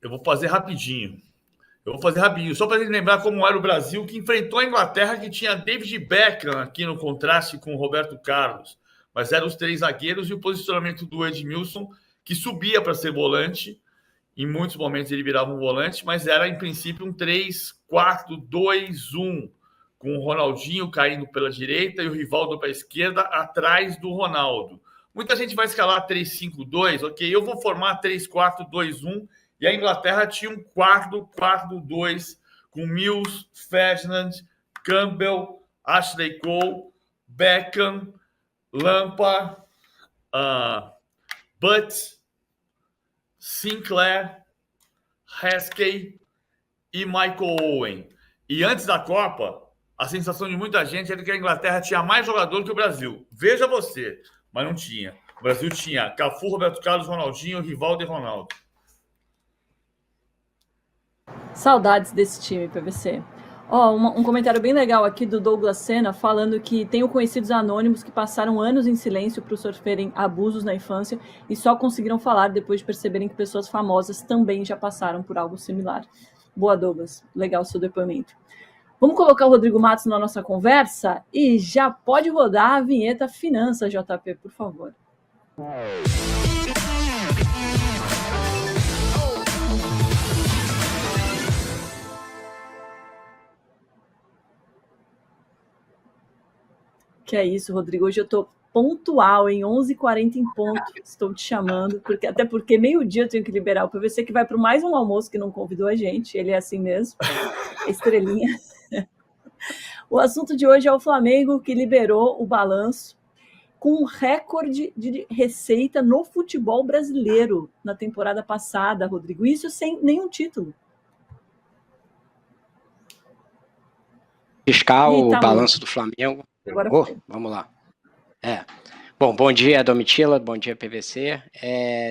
Eu vou fazer rapidinho. Só para lembrar como era o Brasil, que enfrentou a Inglaterra, que tinha David Beckham aqui no contraste com o Roberto Carlos. Mas eram os três zagueiros e o posicionamento do Edmilson, que subia para ser volante. Em muitos momentos ele virava um volante, mas era, em princípio, um 3-4-2-1, com o Ronaldinho caindo pela direita e o Rivaldo para a esquerda, atrás do Ronaldo. Muita gente vai escalar 3-5-2, ok? Eu vou formar 3-4-2-1, e a Inglaterra tinha um 4-4-2, com Mills, Ferdinand, Campbell, Ashley Cole, Beckham, Lampard, Butt, Sinclair, Heskey e Michael Owen. E antes da Copa, a sensação de muita gente era que a Inglaterra tinha mais jogador que o Brasil. Veja você, mas não tinha. O Brasil tinha Cafu, Roberto Carlos, Ronaldinho, Rivaldo e Ronaldo. Saudades desse time, PVC. Um comentário bem legal aqui do Douglas Senna, falando que tenho conhecidos anônimos que passaram anos em silêncio por sofrerem abusos na infância e só conseguiram falar depois de perceberem que pessoas famosas também já passaram por algo similar. Boa, Douglas. Legal o seu depoimento. Vamos colocar o Rodrigo Matos na nossa conversa e já pode rodar a vinheta Finanças, JP, por favor. Que é isso, Rodrigo. Hoje eu tô pontual, em 11h40 em ponto. Estou te chamando, até porque meio-dia eu tenho que liberar o PVC, que vai para mais um almoço que não convidou a gente. Ele é assim mesmo, estrelinha. O assunto de hoje é o Flamengo, que liberou o balanço com um recorde de receita no futebol brasileiro na temporada passada, Rodrigo. Isso sem nenhum título. Fiscal, o balanço do Flamengo. Vamos lá. Bom dia, Domitila, bom dia, PVC.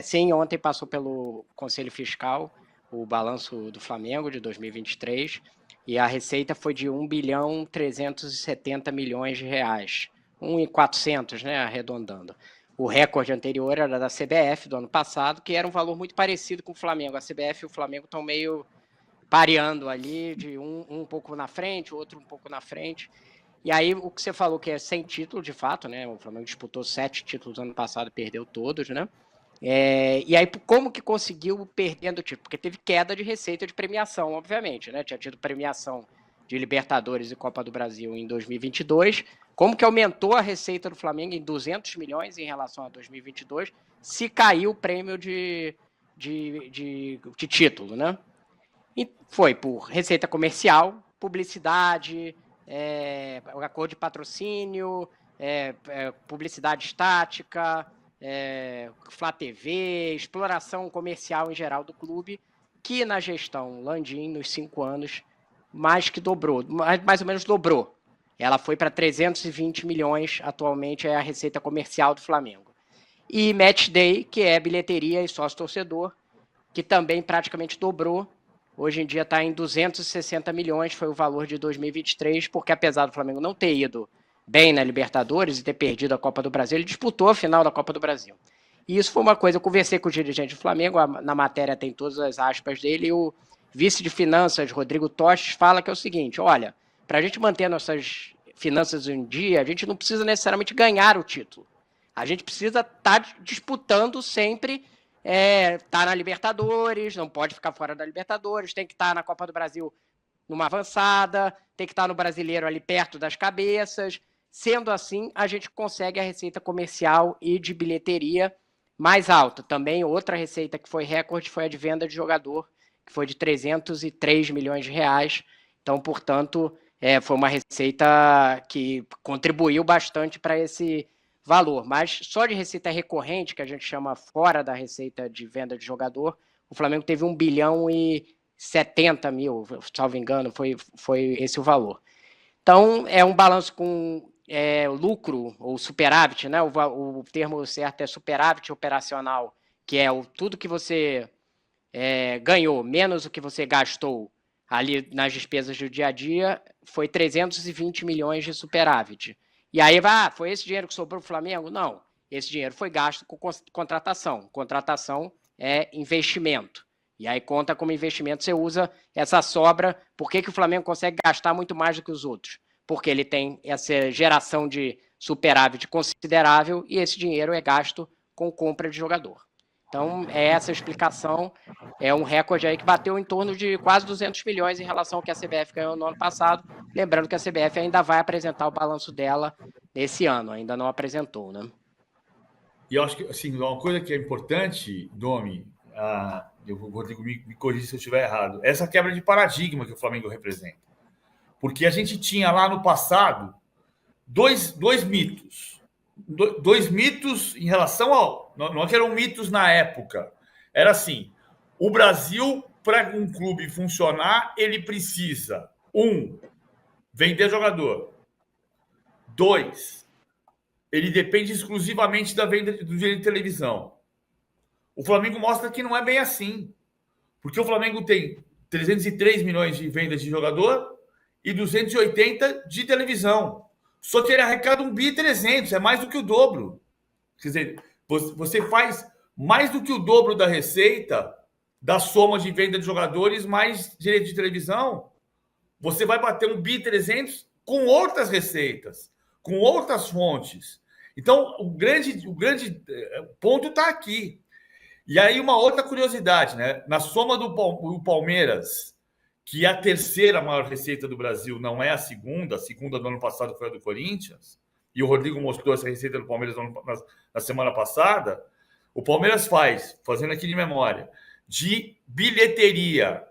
Sim, ontem passou pelo Conselho Fiscal o balanço do Flamengo de 2023 e a receita foi de 1.370 bilhões de reais. 1.400, né, arredondando. O recorde anterior era da CBF do ano passado, que era um valor muito parecido com o Flamengo. A CBF e o Flamengo estão meio pareando ali, de um pouco na frente, o outro um pouco na frente. E aí, o que você falou que é sem título, de fato, né? O Flamengo disputou 7 títulos no ano passado e perdeu todos, né? E aí, como que conseguiu perdendo o título? Porque teve queda de receita de premiação, obviamente, né? Tinha tido premiação de Libertadores e Copa do Brasil em 2022. Como que aumentou a receita do Flamengo em 200 milhões em relação a 2022, se caiu o prêmio de título, né? E foi por receita comercial, publicidade, acordo de patrocínio, publicidade estática, Flá TV, exploração comercial em geral do clube, que na gestão Landim, nos 5 anos, mais ou menos dobrou. Ela foi para 320 milhões, atualmente é a receita comercial do Flamengo. E Match Day, que é bilheteria e sócio-torcedor, que também praticamente dobrou. Hoje em dia está em 260 milhões, foi o valor de 2023, porque apesar do Flamengo não ter ido bem na Libertadores e ter perdido a Copa do Brasil, ele disputou a final da Copa do Brasil. E isso foi uma coisa, eu conversei com o dirigente do Flamengo, na matéria tem todas as aspas dele, e o vice de finanças, Rodrigo Tostes, fala que é o seguinte: olha, para a gente manter nossas finanças em dia, a gente não precisa necessariamente ganhar o título. A gente precisa estar disputando sempre. Tá na Libertadores, não pode ficar fora da Libertadores, tem que estar na Copa do Brasil numa avançada, tem que estar no Brasileiro ali perto das cabeças. Sendo assim, a gente consegue a receita comercial e de bilheteria mais alta. Também outra receita que foi recorde foi a de venda de jogador, que foi de 303 milhões de reais. Então, portanto, foi uma receita que contribuiu bastante para esse valor, mas só de receita recorrente, que a gente chama fora da receita de venda de jogador, o Flamengo teve 1 bilhão e 70 mil, salvo engano, foi esse o valor. Então, é um balanço com lucro ou superávit, né? O termo certo é superávit operacional, que é tudo que você ganhou menos o que você gastou ali nas despesas do dia a dia, foi 320 milhões de superávit. E aí, foi esse dinheiro que sobrou para o Flamengo? Não. Esse dinheiro foi gasto com contratação. Contratação é investimento. E aí conta como investimento, você usa essa sobra. Por que o Flamengo consegue gastar muito mais do que os outros? Porque ele tem essa geração de superávit considerável e esse dinheiro é gasto com compra de jogador. Então, é essa a explicação. É um recorde aí que bateu em torno de quase 200 milhões em relação ao que a CBF ganhou no ano passado. Lembrando que a CBF ainda vai apresentar o balanço dela nesse ano, ainda não apresentou, né? E eu acho que, assim, uma coisa que é importante, Domi, o Rodrigo me corrija se eu estiver errado, essa quebra de paradigma que o Flamengo representa. Porque a gente tinha lá no passado dois mitos. Dois mitos em relação ao... Não é que eram mitos na época. Era assim, o Brasil, para um clube funcionar, ele precisa, 1, vender jogador. 2, ele depende exclusivamente da venda do direito de televisão. O Flamengo mostra que não é bem assim. Porque o Flamengo tem 303 milhões de vendas de jogador e 280 de televisão. Só que ele arrecada 1.300 bi, é mais do que o dobro. Quer dizer, você faz mais do que o dobro da receita da soma de venda de jogadores mais direito de televisão. Você vai bater 1.300 bi com outras receitas, com outras fontes. Então, o grande ponto está aqui. E aí, uma outra curiosidade, né? Na soma do Palmeiras, que é a terceira maior receita do Brasil, não é a segunda do ano passado foi a do Corinthians, e o Rodrigo mostrou essa receita do Palmeiras na semana passada, o Palmeiras fazendo aqui de memória, de bilheteria,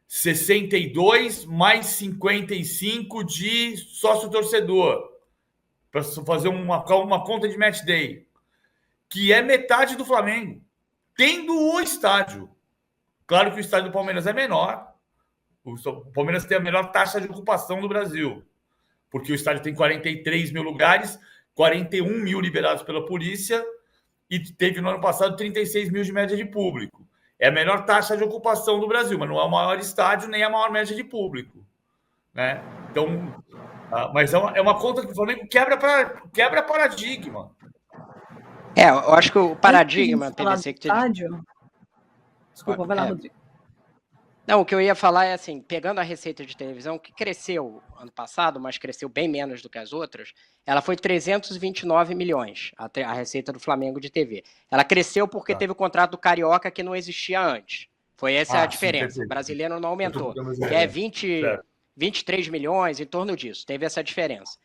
62 mais 55 de sócio-torcedor, para fazer uma conta de match day, que é metade do Flamengo, tendo o estádio. Claro que o estádio do Palmeiras é menor. O Palmeiras tem a melhor taxa de ocupação do Brasil, porque o estádio tem 43 mil lugares, 41 mil liberados pela polícia e teve no ano passado 36 mil de média de público. É a melhor taxa de ocupação do Brasil, mas não é o maior estádio nem a maior média de público, né? Então, mas é uma conta que o Flamengo quebra paradigma. Eu acho que o paradigma, PVC, que estádio... Desculpa, vai lá, Rodrigo. Não, o que eu ia falar é assim, pegando a receita de televisão, que cresceu ano passado, mas cresceu bem menos do que as outras, ela foi 329 milhões, a receita do Flamengo de TV. Ela cresceu porque teve o contrato do Carioca que não existia antes. Foi essa a diferença. Sim, o brasileiro não aumentou. Que é 23 milhões, em torno disso. Teve essa diferença.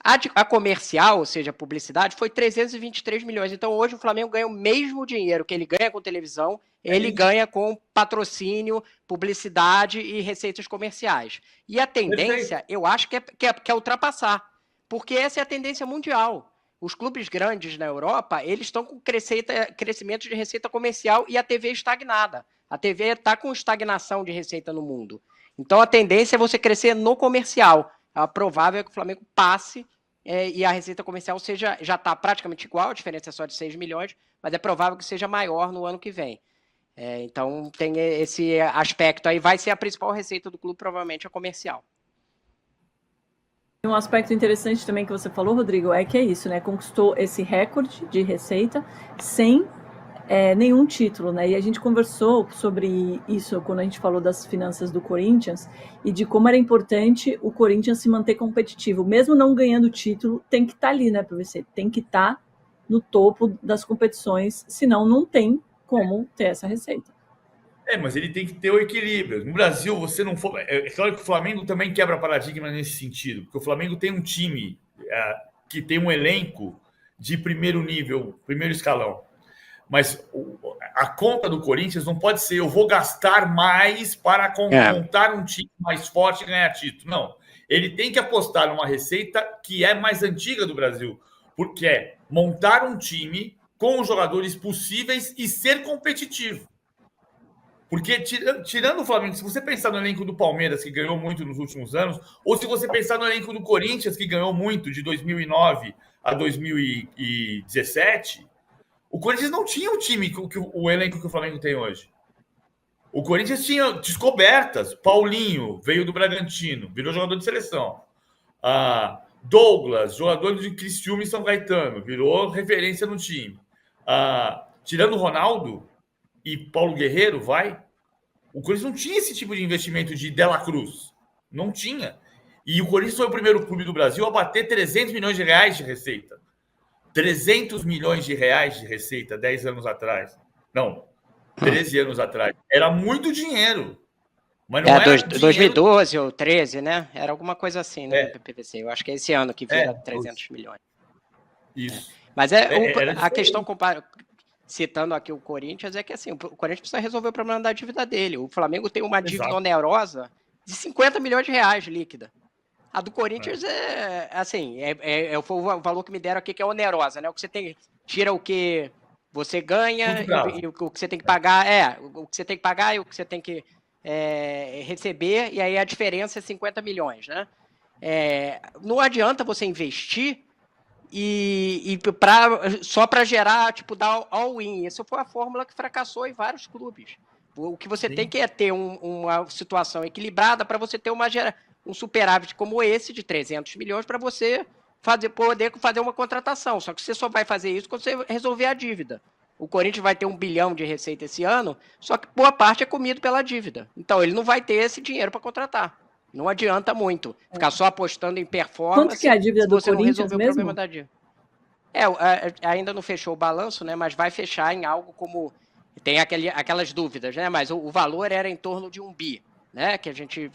A comercial, ou seja, a publicidade, foi 323 milhões. Então, hoje o Flamengo ganha o mesmo dinheiro que ele ganha com televisão, ele ganha com patrocínio, publicidade e receitas comerciais. E a tendência, eu acho que é ultrapassar, porque essa é a tendência mundial. Os clubes grandes na Europa, eles estão com crescimento de receita comercial e a TV estagnada. A TV está com estagnação de receita no mundo. Então, a tendência é você crescer no comercial. É provável que o Flamengo passe e a receita comercial já está praticamente igual, a diferença é só de 6 milhões, mas é provável que seja maior no ano que vem. Então, tem esse aspecto aí. Vai ser a principal receita do clube, provavelmente a comercial. Um aspecto interessante também que você falou, Rodrigo, é que é isso, né? Conquistou esse recorde de receita sem nenhum título, né? E a gente conversou sobre isso quando a gente falou das finanças do Corinthians e de como era importante o Corinthians se manter competitivo. Mesmo não ganhando título, tem que estar ali, né, PVC? Tem que estar no topo das competições, senão não tem como ter essa receita. Mas ele tem que ter o equilíbrio. No Brasil, você não for... É claro que o Flamengo também quebra paradigma nesse sentido, porque o Flamengo tem um time que tem um elenco de primeiro nível, primeiro escalão. Mas a conta do Corinthians não pode ser eu vou gastar mais para montar um time mais forte e ganhar título. Não. Ele tem que apostar numa receita que é mais antiga do Brasil, porque é montar um time com os jogadores possíveis e ser competitivo. Porque, tirando o Flamengo, se você pensar no elenco do Palmeiras, que ganhou muito nos últimos anos, ou se você pensar no elenco do Corinthians, que ganhou muito de 2009 a 2017, o Corinthians não tinha o elenco que o Flamengo tem hoje. O Corinthians tinha descobertas. Paulinho veio do Bragantino, virou jogador de seleção. Douglas, jogador de Criciúma e São Caetano, virou referência no time. Tirando o Ronaldo, e Paulo Guerreiro vai. O Corinthians não tinha esse tipo de investimento de Dela Cruz. Não tinha. E o Corinthians foi o primeiro clube do Brasil a bater 300 milhões de reais de receita. 300 milhões de reais de receita 10 anos atrás. Não, 13 anos atrás. Era muito dinheiro. Mas não era dinheiro... 2012 ou 13, né? Era alguma coisa assim, né? No PPC. Eu acho que é esse ano que vira 300 milhões. Isso. Mas a questão, citando aqui o Corinthians, é que assim, o Corinthians precisa resolver o problema da dívida dele. O Flamengo tem uma dívida onerosa de 50 milhões de reais líquida. A do Corinthians é o valor que me deram aqui, que é onerosa, né? O que você tem, tira o que você ganha e o que você tem que pagar, o que você tem que pagar e o que você tem que receber, e aí a diferença é 50 milhões, né? Não adianta você investir só para gerar, tipo, dar all-in. Essa foi a fórmula que fracassou em vários clubes. O que você tem que é ter uma situação equilibrada para você ter um superávit como esse de 300 milhões para você poder fazer uma contratação. Só que você só vai fazer isso quando você resolver a dívida. O Corinthians vai ter 1 bilhão de receita esse ano, só que boa parte é comido pela dívida. Então ele não vai ter esse dinheiro para contratar. Não adianta muito ficar só apostando em performance. Quanto que é a dívida do Corinthians não resolver mesmo? O problema da dívida. Ainda não fechou o balanço, né? Mas vai fechar em algo como... Tem aquelas dúvidas, né? Mas o valor era em torno de 1 bi, né? Que a gente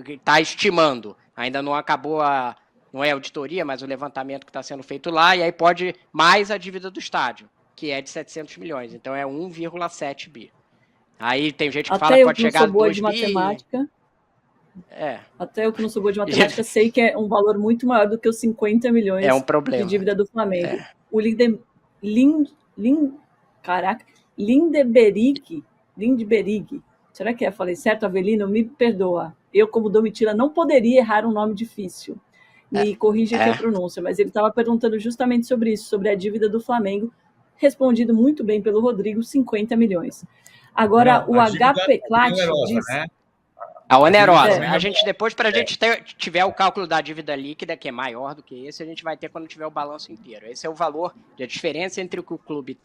está estimando. Ainda não acabou não é auditoria, mas o levantamento que está sendo feito lá. E aí pode mais a dívida do estádio, que é de 700 milhões. Então é 1,7 bi. Aí tem gente que fala que pode chegar a 2 bi. Matemática. Até eu que não sou boa de matemática, sei que é um valor muito maior do que os 50 milhões de dívida do Flamengo. O Lindbergh, será que falei certo, Avelino? Me perdoa. Eu, como Domitila, não poderia errar um nome difícil. Me corrija aqui a pronúncia, mas ele estava perguntando justamente sobre isso, sobre a dívida do Flamengo, respondido muito bem pelo Rodrigo, 50 milhões. Agora, o HP Clat diz... Né? A onerosa. A gente, depois, para a gente tiver o cálculo da dívida líquida, que é maior do que esse, a gente vai ter quando tiver o balanço inteiro. Esse é o valor, a diferença entre o que o clube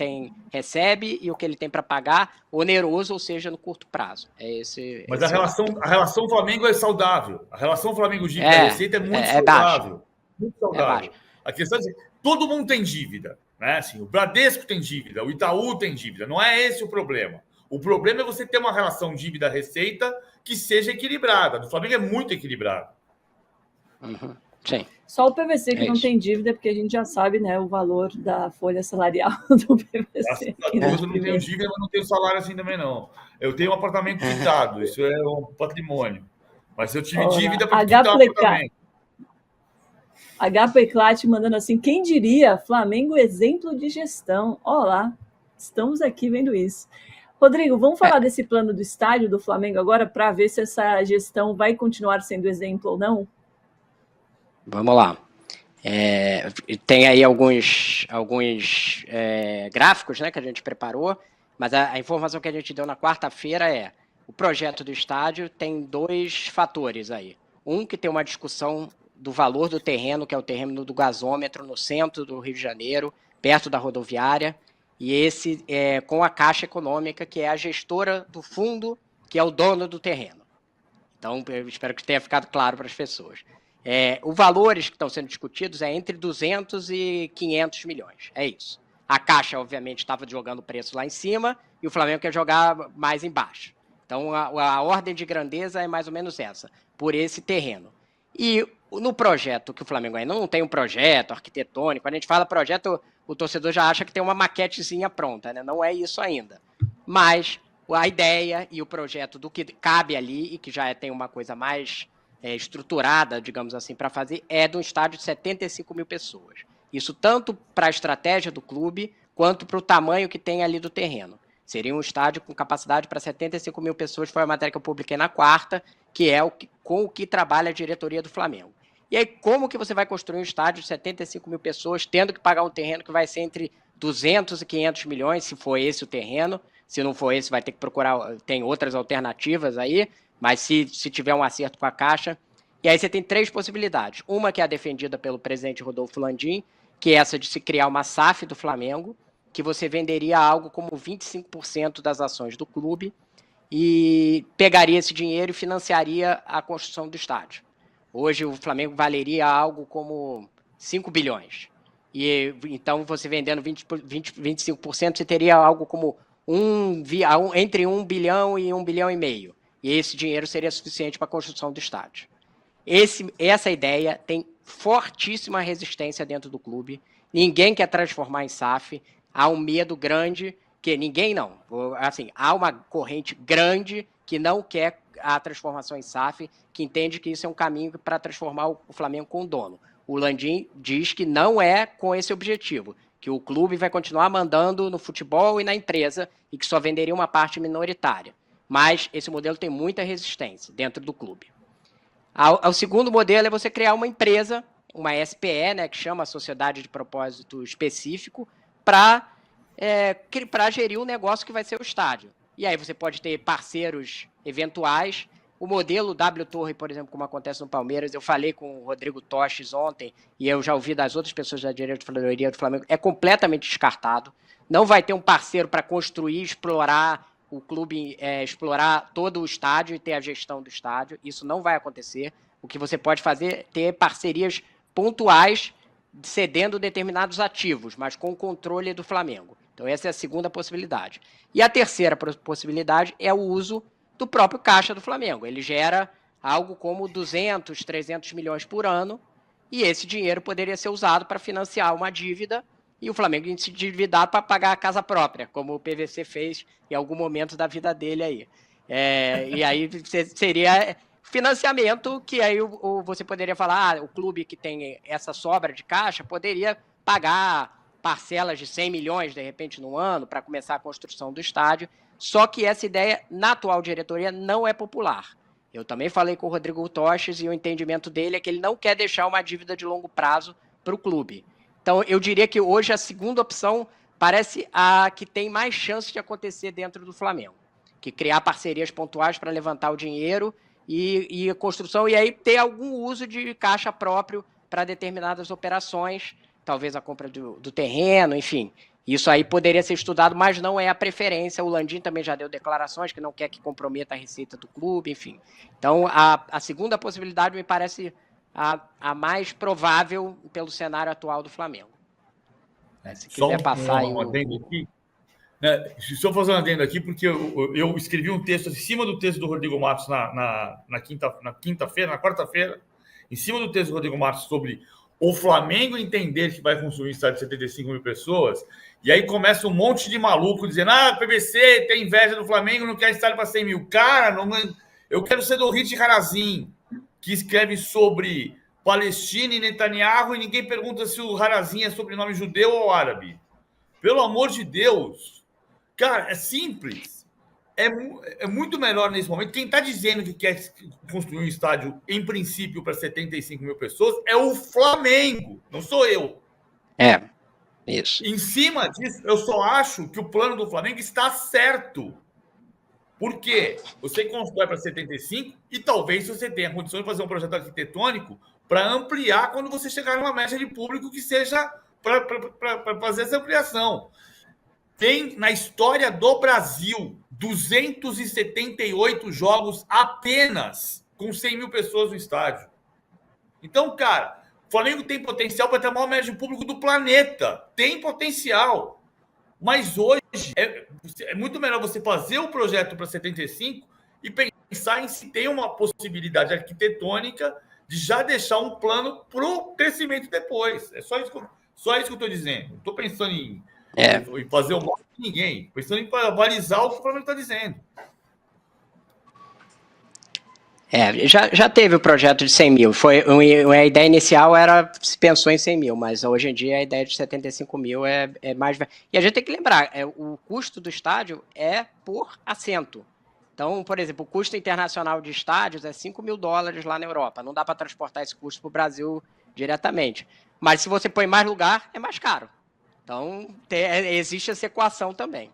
recebe e o que ele tem para pagar, oneroso, ou seja, no curto prazo. Mas a relação Flamengo é saudável. A relação Flamengo-dívida-receita é muito saudável. Muito saudável. A questão é que todo mundo tem dívida. Né? Assim, o Bradesco tem dívida, o Itaú tem dívida. Não é esse o problema. O problema é você ter uma relação dívida-receita que seja equilibrada. Do Flamengo é muito equilibrado. Sim. Só o PVC que não tem dívida, porque a gente já sabe, né, o valor da folha salarial do PVC. Eu não tenho dívida, mas não tenho salário assim também, não. Eu tenho um apartamento quitado, isso é um patrimônio. Mas eu tive dívida para quitar o apartamento. HP Clat mandando assim, quem diria? Flamengo exemplo de gestão. Olá, estamos aqui vendo isso. Rodrigo, vamos falar desse plano do estádio do Flamengo agora para ver se essa gestão vai continuar sendo exemplo ou não? Vamos lá. Tem aí alguns gráficos, né, que a gente preparou, mas a informação que a gente deu na quarta-feira o projeto do estádio tem 2 fatores aí. Um, que tem uma discussão do valor do terreno, que é o terreno do gasômetro no centro do Rio de Janeiro, perto da rodoviária, e esse com a Caixa Econômica, que é a gestora do fundo, que é o dono do terreno. Então, eu espero que tenha ficado claro para as pessoas. Os valores que estão sendo discutidos entre 200 e 500 milhões. É isso. A Caixa, obviamente, estava jogando o preço lá em cima e o Flamengo quer jogar mais embaixo. Então, a ordem de grandeza é mais ou menos essa, por esse terreno. E no projeto, que o Flamengo ainda não tem um projeto arquitetônico, quando a gente fala projeto, o torcedor já acha que tem uma maquetezinha pronta, né? Não é isso ainda. Mas a ideia e o projeto do que cabe ali e que já tem uma coisa mais estruturada, digamos assim, para fazer, é de um estádio de 75 mil pessoas. Isso tanto para a estratégia do clube, quanto para o tamanho que tem ali do terreno. Seria um estádio com capacidade para 75 mil pessoas, foi a matéria que eu publiquei na quarta, que é com o que trabalha a diretoria do Flamengo. E aí, como que você vai construir um estádio de 75 mil pessoas, tendo que pagar um terreno que vai ser entre 200 e 500 milhões, se for esse o terreno? Se não for esse, vai ter que procurar, tem outras alternativas aí, mas se tiver um acerto com a Caixa. E aí você tem 3 possibilidades. Uma que é a defendida pelo presidente Rodolfo Landim, que é essa de se criar uma SAF do Flamengo, que você venderia algo como 25% das ações do clube e pegaria esse dinheiro e financiaria a construção do estádio. Hoje o Flamengo valeria algo como 5 bilhões. E então você vendendo 25%, você teria algo como entre 1 bilhão e 1 bilhão e meio. E esse dinheiro seria suficiente para a construção do estádio. Essa ideia tem fortíssima resistência dentro do clube. Ninguém quer transformar em SAF. Há um medo grande, que ninguém não. Assim, há uma corrente grande que não quer a transformação em SAF, que entende que isso é um caminho para transformar o Flamengo com o dono. O Landim diz que não é com esse objetivo, que o clube vai continuar mandando no futebol e na empresa e que só venderia uma parte minoritária. Mas esse modelo tem muita resistência dentro do clube. O segundo modelo é você criar uma empresa, uma SPE, né, que chama Sociedade de Propósito Específico, para gerir um negócio que vai ser o estádio. E aí você pode ter parceiros eventuais. O modelo W Torre, por exemplo, como acontece no Palmeiras, eu falei com o Rodrigo Toches ontem, e eu já ouvi das outras pessoas da diretoria do Flamengo, é completamente descartado. Não vai ter um parceiro para construir, explorar o clube, explorar todo o estádio e ter a gestão do estádio. Isso não vai acontecer. O que você pode fazer é ter parcerias pontuais, cedendo determinados ativos, mas com o controle do Flamengo. Então essa é a segunda possibilidade. E a terceira possibilidade é o uso do próprio caixa do Flamengo. Ele gera algo como 200, 300 milhões por ano, e esse dinheiro poderia ser usado para financiar uma dívida e o Flamengo se endividar para pagar a casa própria, como o PVC fez em algum momento da vida dele aí. E aí seria financiamento que aí você poderia falar, o clube que tem essa sobra de caixa poderia pagar parcelas de 100 milhões, de repente, no ano, para começar a construção do estádio. Só que essa ideia, na atual diretoria, não é popular. Eu também falei com o Rodrigo Toches e o entendimento dele é que ele não quer deixar uma dívida de longo prazo para o clube. Então, eu diria que hoje a segunda opção parece a que tem mais chance de acontecer dentro do Flamengo, que criar parcerias pontuais para levantar o dinheiro e a construção, e aí ter algum uso de caixa próprio para determinadas operações, talvez a compra do terreno, enfim. Isso aí poderia ser estudado, mas não é a preferência. O Landim também já deu declarações que não quer que comprometa a receita do clube, enfim. Então, a segunda possibilidade me parece a mais provável pelo cenário atual do Flamengo. Se quiser passar aí... Aqui, né? Só fazer um adendo aqui, porque eu escrevi um texto em cima do texto do Rodrigo Matos na quinta-feira, na quarta-feira, em cima do texto do Rodrigo Matos sobre o Flamengo entender que vai construir um estádio de 75 mil pessoas, e aí começa um monte de maluco dizendo, PVC tem inveja do Flamengo, não quer estádio para 100 mil. Cara, eu quero ser do Hit Harazim, que escreve sobre Palestina e Netanyahu, e ninguém pergunta se o Harazim é sobrenome judeu ou árabe. Pelo amor de Deus. Cara, é simples. É muito melhor nesse momento. Quem está dizendo que quer construir um estádio, em princípio, para 75 mil pessoas, é o Flamengo, não sou eu. Isso. Em cima disso, eu só acho que o plano do Flamengo está certo. Por quê? Você constrói para 75 e talvez você tenha condições de fazer um projeto arquitetônico para ampliar quando você chegar numa média de público que seja para fazer essa ampliação. Tem na história do Brasil 278 jogos apenas com 100 mil pessoas no estádio. Então, cara, o Flamengo tem potencial para ter a maior média de público do planeta. Tem potencial. Mas hoje é muito melhor você fazer o projeto para 75 e pensar em se tem uma possibilidade arquitetônica de já deixar um plano para o crescimento depois. É só isso que eu estou dizendo. Não estou pensando em fazer o mal de ninguém. Pensando em balizar o que o Flamengo está dizendo. Já teve o projeto de 100 mil. A ideia inicial se pensou em 100 mil, mas hoje em dia a ideia de 75 mil é mais... E a gente tem que lembrar, o custo do estádio é por assento. Então, por exemplo, o custo internacional de estádios é $5 mil lá na Europa. Não dá para transportar esse custo para o Brasil diretamente. Mas se você põe mais lugar, é mais caro. Então, existe essa equação também.